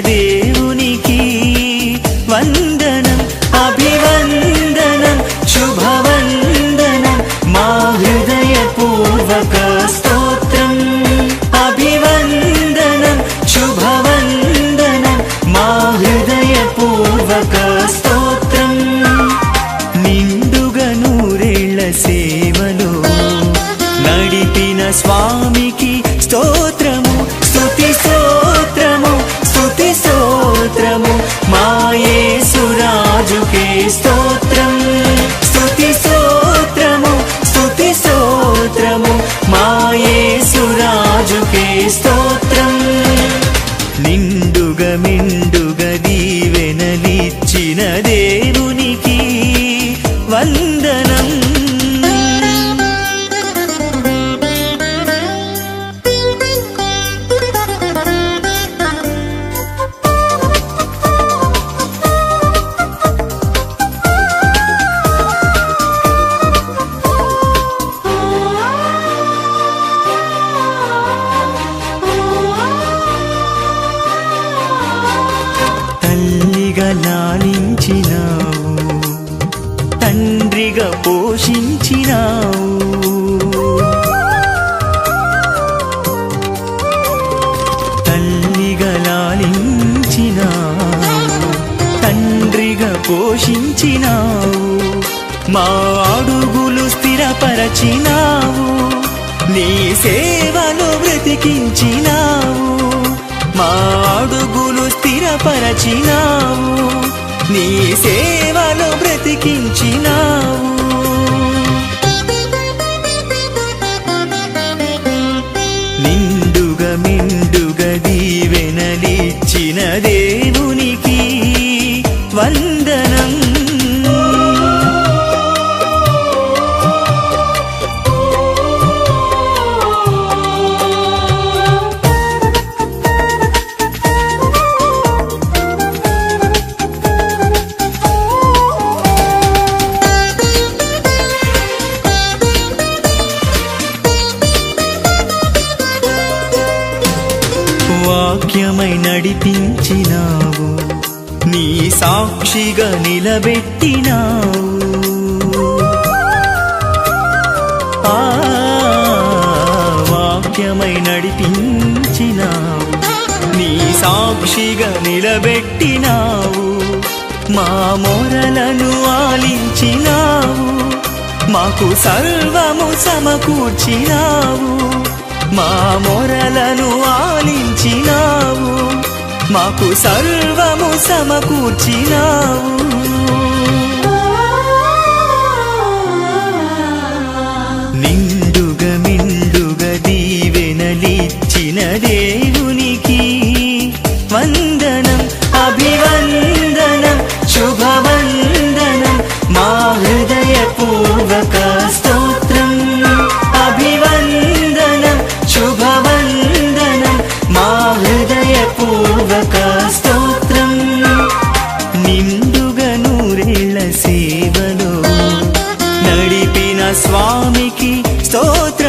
దేవునికి వందనం అభివందనం శుభవందనం మా హృదయపూర్వక స్తోత్రం అభివందనం శుభవందనం మా హృదయపూర్వక స్తోత్రం నిండుగా నూరేళ్ల సేవలో నడిపిన స్వామికి స్తోత్రము స్తుతి స్తోత్రము స్తుతి స్తోత్రము మా యేసురాజుకే స్తోత్రం స్తుతి స్తోత్రము స్తుతి స్తోత్రము మా యేసురాజుకే స్తోత్రం నిండుగా మెండుగా దీవెనలిచ్చిన దేవునికి వందనం లాలించినావు తండ్రిగా పోషించినావు తల్లిగా లాలించినావు తండ్రిగా పోషించినావు మా అడుగులు స్థిరపరచినావు నీ సేవలో బ్రతికించినావు మా అడుగులు స్థిరపరచినావు నీ సేవలో బ్రతికించినావు నిండుగా మెండుగా దీవెనలిచ్చిన దేవునికి వందనం వాక్యమై నడిపించినావు నీ సాక్షిగా నిలబెట్టినావు వాక్యమై నడిపించినావు నీ సాక్షిగా నిలబెట్టినావు మా మొరలను ఆలించినావు మాకు సర్వము సమకూర్చినావు మా మొరలను ఆలించినావు మాకు సర్వము సమకూర్చినావు నిండుగా మెండుగా దీవెనలిచ్చిన దేవునికి వందనం అభివందనం శుభవందనం మా హృదయపూర్వక స్తోత్రం అభివందనం శుభవందనం మా హృదయపూర్వక స్తోత్రం నిండుగా నూరేళ్ల సేవలో నడిపిన స్వామికి స్తోత్రం